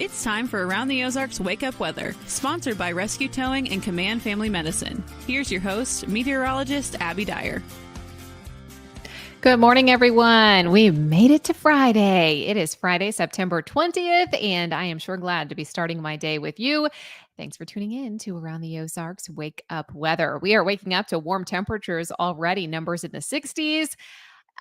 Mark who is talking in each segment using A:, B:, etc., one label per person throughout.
A: It's time for Around the Ozarks Wake Up Weather, sponsored by Rescue Towing and Command Family Medicine. Here's your host, meteorologist Abby Dyer.
B: Good morning, everyone. We made it to Friday. It is Friday, September 20th, and I am sure glad to be starting my day with you. Thanks for tuning in to Around the Ozarks Wake Up Weather. We are waking up to warm temperatures already, numbers in the 60s.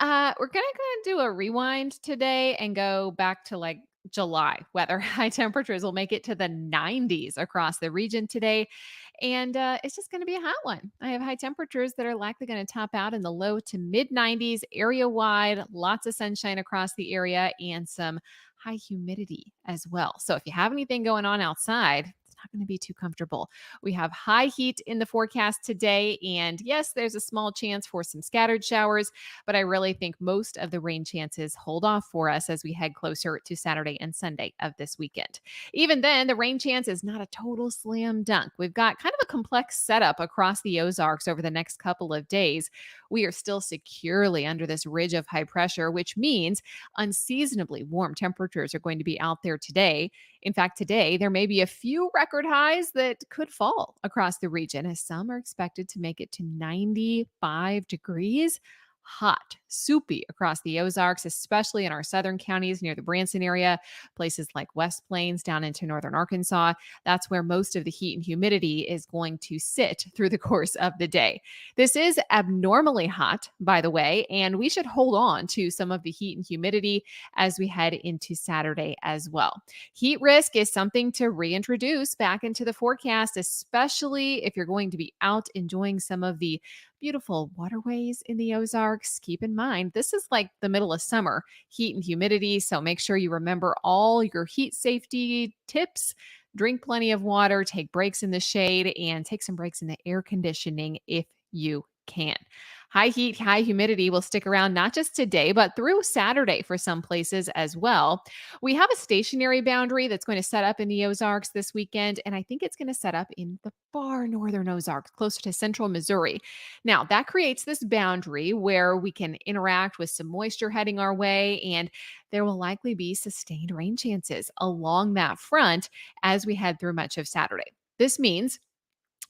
B: We're going to do a rewind today and go back to July weather. High temperatures will make it to the 90s across the region today. And it's just going to be a hot one. I have high temperatures that are likely going to top out in the low to mid 90s area wide, lots of sunshine across the area, and some high humidity as well. So if you have anything going on outside, it's not going to be too comfortable. We have high heat in the forecast today. And yes, there's a small chance for some scattered showers, but I really think most of the rain chances hold off for us as we head closer to Saturday and Sunday of this weekend. Even then, the rain chance is not a total slam dunk. We've got kind of a complex setup across the Ozarks over the next couple of days. We are still securely under this ridge of high pressure, which means unseasonably warm temperatures are going to be out there today. In fact, today, there may be a few record highs that could fall across the region, as some are expected to make it to 95 degrees. Hot, soupy across the Ozarks, especially in our southern counties near the Branson area, places like West Plains down into northern Arkansas. That's where most of the heat and humidity is going to sit through the course of the day. This is abnormally hot, by the way, and we should hold on to some of the heat and humidity as we head into Saturday as well. Heat risk is something to reintroduce back into the forecast, especially if you're going to be out enjoying some of the beautiful waterways in the Ozarks. Keep in mind, this is like the middle of summer, heat and humidity. So make sure you remember all your heat safety tips. Drink plenty of water, take breaks in the shade, and take some breaks in the air conditioning if you can. High heat, high humidity will stick around not just today, but through Saturday for some places as well. We have a stationary boundary that's going to set up in the Ozarks this weekend, and I think it's going to set up in the far northern Ozarks, closer to central Missouri. Now, that creates this boundary where we can interact with some moisture heading our way, and there will likely be sustained rain chances along that front as we head through much of Saturday. This means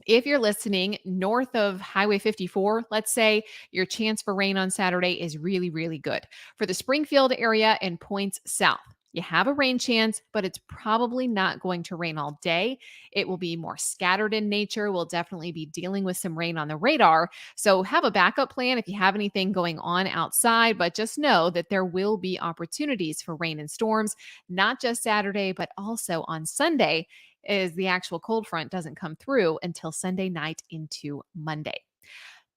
B: if you're listening north of Highway 54, let's say, your chance for rain on Saturday is really, really good. For the Springfield area and points south, you have a rain chance, but it's probably not going to rain all day. It will be more scattered in nature. We'll definitely be dealing with some rain on the radar. So have a backup plan if you have anything going on outside, but just know that there will be opportunities for rain and storms, not just Saturday, but also on Sunday, as the actual cold front doesn't come through until Sunday night into Monday.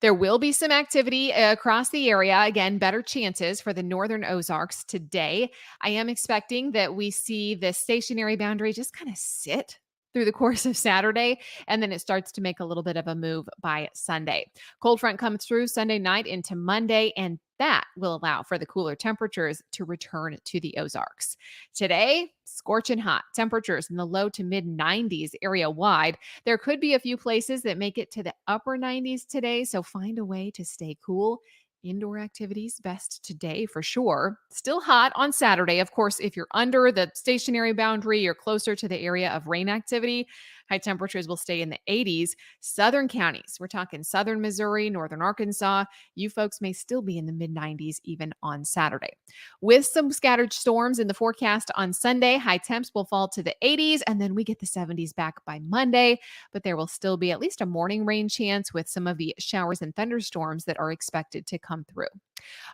B: There will be some activity across the area. Again, better chances for the northern Ozarks today. I am expecting that we see the stationary boundary just kind of sit through the course of Saturday, and then it starts to make a little bit of a move by Sunday. Cold front comes through Sunday night into Monday, and that will allow for the cooler temperatures to return to the Ozarks. Today, scorching hot temperatures in the low to mid 90s area wide. There could be a few places that make it to the upper 90s today, so find a way to stay cool. Indoor activities best today for sure. Still hot on Saturday. Of course, if you're under the stationary boundary, you're closer to the area of rain activity. High temperatures will stay in the 80s. Southern counties, we're talking southern Missouri, northern Arkansas. You folks may still be in the mid 90s even on Saturday. With some scattered storms in the forecast on Sunday, high temps will fall to the 80s, and then we get the 70s back by Monday. But there will still be at least a morning rain chance with some of the showers and thunderstorms that are expected to come through.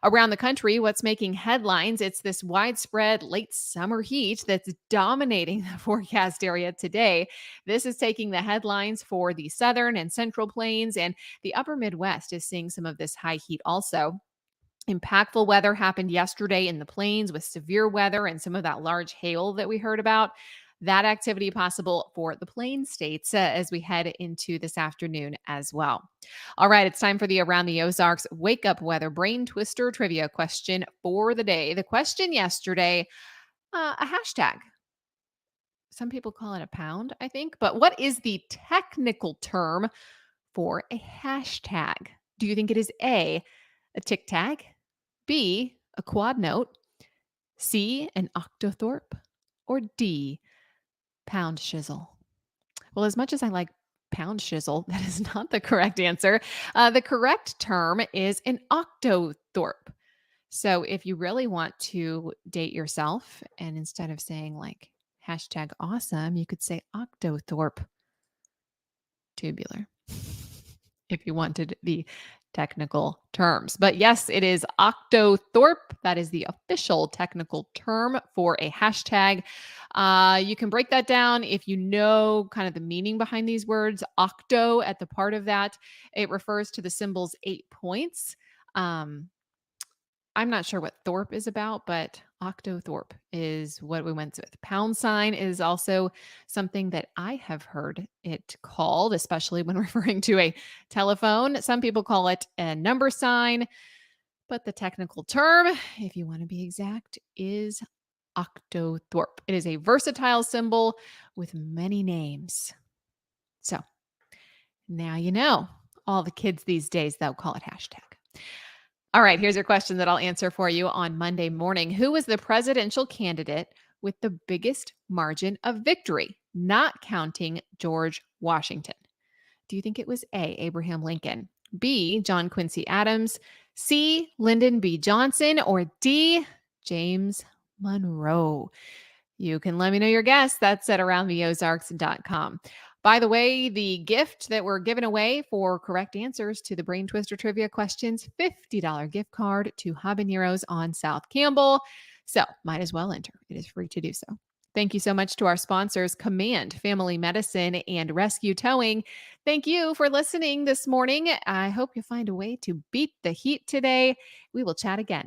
B: Around the country, what's making headlines, it's this widespread late summer heat that's dominating the forecast area today. This is taking the headlines for the southern and central plains, and the upper Midwest is seeing some of this high heat also. Impactful weather happened yesterday in the plains with severe weather and some of that large hail that we heard about. That activity possible for the plains states as we head into this afternoon as well. All right, it's time for the Around the Ozarks Wake Up Weather Brain Twister Trivia question for the day. The question yesterday, a hashtag. Some people call it a pound, I think. But what is the technical term for a hashtag? Do you think it is A, a tic tac, B, a quad note, C, an octothorpe, or D, Pound shizzle. Well, as much as I like pound shizzle, that is not the correct answer. The correct term is an octothorpe. So if you really want to date yourself, and instead of saying like hashtag awesome, you could say octothorpe tubular if you wanted the technical terms. But yes, it is octothorpe. That is the official technical term for a hashtag. You can break that down if you know kind of the meaning behind these words. Octo at the part of that, it refers to the symbol's 8 points. I'm not sure what Thorpe is about, but Octothorpe is what we went with. Pound sign is also something that I have heard it called, especially when referring to a telephone. Some people call it a number sign, but the technical term, if you want to be exact, is Octothorpe. It is a versatile symbol with many names. So now you know. All the kids these days, they'll call it hashtag. All right, here's your question that I'll answer for you on Monday morning. Who was the presidential candidate with the biggest margin of victory, not counting George Washington? Do you think it was A, Abraham Lincoln, B, John Quincy Adams, C, Lyndon B. Johnson, or D, James Monroe? You can let me know your guess. That's at aroundtheozarks.com. By the way, the gift that we're giving away for correct answers to the Brain Twister trivia questions, $50 gift card to Habaneros on South Campbell. So might as well enter. It is free to do so. Thank you so much to our sponsors, Command Family Medicine and Rescue Towing. Thank you for listening this morning. I hope you find a way to beat the heat today. We will chat again